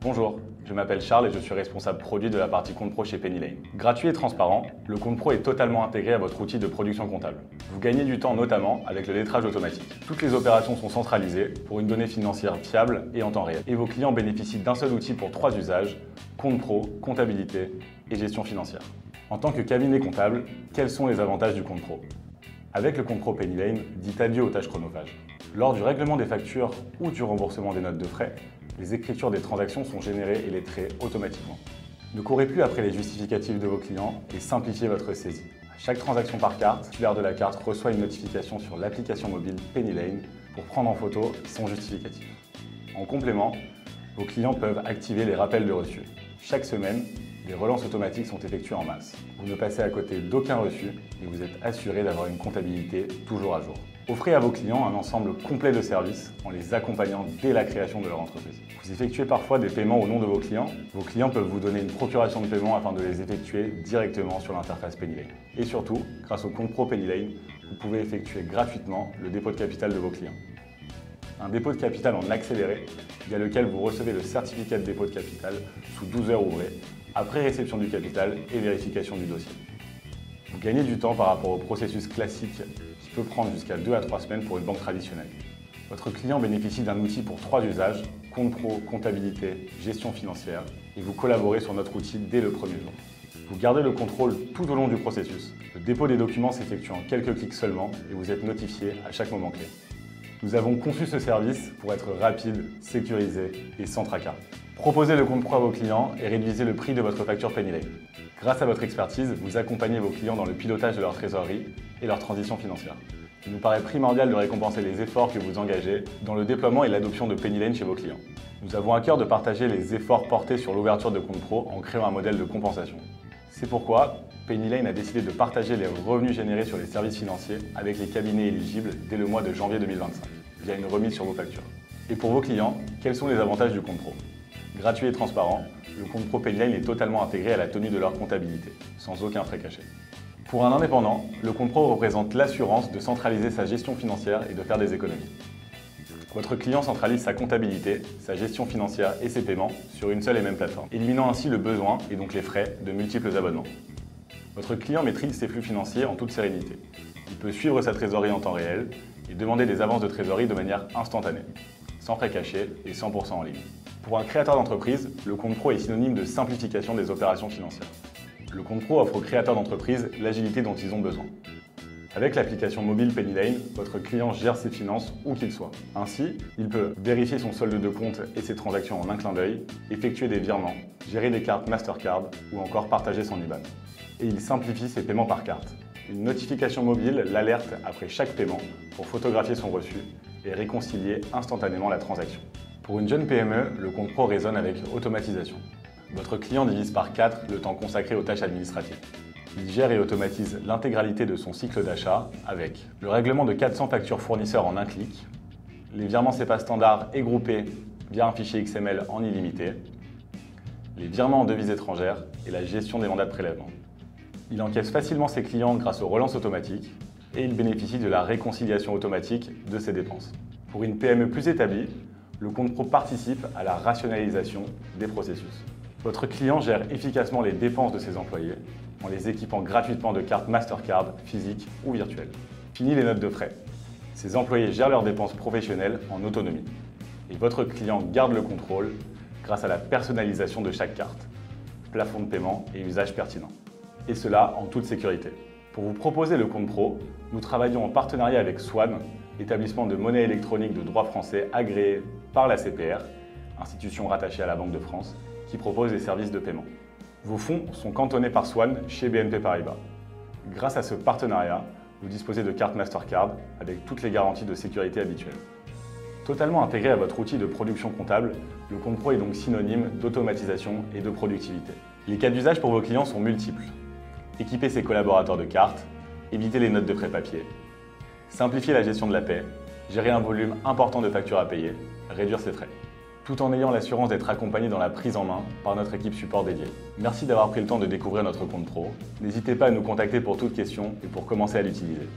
Bonjour, je m'appelle Charles et je suis responsable produit de la partie compte pro chez Pennylane. Gratuit et transparent, le compte pro est totalement intégré à votre outil de production comptable. Vous gagnez du temps notamment avec le lettrage automatique. Toutes les opérations sont centralisées pour une donnée financière fiable et en temps réel. Et vos clients bénéficient d'un seul outil pour 3 usages, compte pro, comptabilité et gestion financière. En tant que cabinet comptable, quels sont les avantages du compte pro? Avec le compte pro Pennylane, dites adieu aux tâches chronophages. Lors du règlement des factures ou du remboursement des notes de frais, les écritures des transactions sont générées et lettrées automatiquement. Ne courez plus après les justificatifs de vos clients et simplifiez votre saisie. À chaque transaction par carte, le titulaire de la carte reçoit une notification sur l'application mobile Pennylane pour prendre en photo son justificatif. En complément, vos clients peuvent activer les rappels de reçu. Chaque semaine, les relances automatiques sont effectuées en masse. Vous ne passez à côté d'aucun reçu et vous êtes assuré d'avoir une comptabilité toujours à jour. Offrez à vos clients un ensemble complet de services en les accompagnant dès la création de leur entreprise. Vous effectuez parfois des paiements au nom de vos clients. Vos clients peuvent vous donner une procuration de paiement afin de les effectuer directement sur l'interface Pennylane. Et surtout, grâce au compte pro Pennylane, vous pouvez effectuer gratuitement le dépôt de capital de vos clients. Un dépôt de capital en accéléré, via lequel vous recevez le certificat de dépôt de capital sous 12 heures ouvrées, après réception du capital et vérification du dossier. Vous gagnez du temps par rapport au processus classique qui peut prendre jusqu'à 2 à 3 semaines pour une banque traditionnelle. Votre client bénéficie d'un outil pour 3 usages, compte pro, comptabilité, gestion financière, et vous collaborez sur notre outil dès le premier jour. Vous gardez le contrôle tout au long du processus. Le dépôt des documents s'effectue en quelques clics seulement et vous êtes notifié à chaque moment clé. Nous avons conçu ce service pour être rapide, sécurisé et sans tracas. Proposez le compte pro à vos clients et réduisez le prix de votre facture Pennylane. Grâce à votre expertise, vous accompagnez vos clients dans le pilotage de leur trésorerie et leur transition financière. Il nous paraît primordial de récompenser les efforts que vous engagez dans le déploiement et l'adoption de Pennylane chez vos clients. Nous avons à cœur de partager les efforts portés sur l'ouverture de compte pro en créant un modèle de compensation. C'est pourquoi Pennylane a décidé de partager les revenus générés sur les services financiers avec les cabinets éligibles dès le mois de janvier 2025, via une remise sur vos factures. Et pour vos clients, quels sont les avantages du compte pro? Gratuit et transparent, le compte pro Pennylane est totalement intégré à la tenue de leur comptabilité, sans aucun frais caché. Pour un indépendant, le compte pro représente l'assurance de centraliser sa gestion financière et de faire des économies. Votre client centralise sa comptabilité, sa gestion financière et ses paiements sur une seule et même plateforme, éliminant ainsi le besoin et donc les frais de multiples abonnements. Votre client maîtrise ses flux financiers en toute sérénité. Il peut suivre sa trésorerie en temps réel et demander des avances de trésorerie de manière instantanée, sans frais cachés et 100% en ligne. Pour un créateur d'entreprise, le compte pro est synonyme de simplification des opérations financières. Le compte pro offre aux créateurs d'entreprise l'agilité dont ils ont besoin. Avec l'application mobile Pennylane, votre client gère ses finances où qu'il soit. Ainsi, il peut vérifier son solde de compte et ses transactions en un clin d'œil, effectuer des virements, gérer des cartes Mastercard ou encore partager son IBAN. Et il simplifie ses paiements par carte. Une notification mobile l'alerte après chaque paiement pour photographier son reçu et réconcilier instantanément la transaction. Pour une jeune PME, le compte pro résonne avec automatisation. Votre client divise par 4 le temps consacré aux tâches administratives. Il gère et automatise l'intégralité de son cycle d'achat avec le règlement de 400 factures fournisseurs en un clic, les virements CEPA standards et groupés via un fichier XML en illimité, les virements en devises étrangères et la gestion des mandats de prélèvement. Il encaisse facilement ses clients grâce aux relances automatiques et il bénéficie de la réconciliation automatique de ses dépenses. Pour une PME plus établie, le compte pro participe à la rationalisation des processus. Votre client gère efficacement les dépenses de ses employés en les équipant gratuitement de cartes Mastercard physiques ou virtuelles. Fini les notes de frais. Ses employés gèrent leurs dépenses professionnelles en autonomie. Et votre client garde le contrôle grâce à la personnalisation de chaque carte, plafond de paiement et usage pertinent. Et cela en toute sécurité. Pour vous proposer le compte pro, nous travaillons en partenariat avec Swan, établissement de monnaie électronique de droit français agréé par la CPR, institution rattachée à la Banque de France, qui propose des services de paiement. Vos fonds sont cantonnés par Swan chez BNP Paribas. Grâce à ce partenariat, vous disposez de cartes Mastercard avec toutes les garanties de sécurité habituelles. Totalement intégré à votre outil de production comptable, le compte pro est donc synonyme d'automatisation et de productivité. Les cas d'usage pour vos clients sont multiples. Équiper ses collaborateurs de cartes, éviter les notes de frais papier, simplifier la gestion de la paie, gérer un volume important de factures à payer, réduire ses frais, tout en ayant l'assurance d'être accompagné dans la prise en main par notre équipe support dédiée. Merci d'avoir pris le temps de découvrir notre compte pro. N'hésitez pas à nous contacter pour toute question et pour commencer à l'utiliser.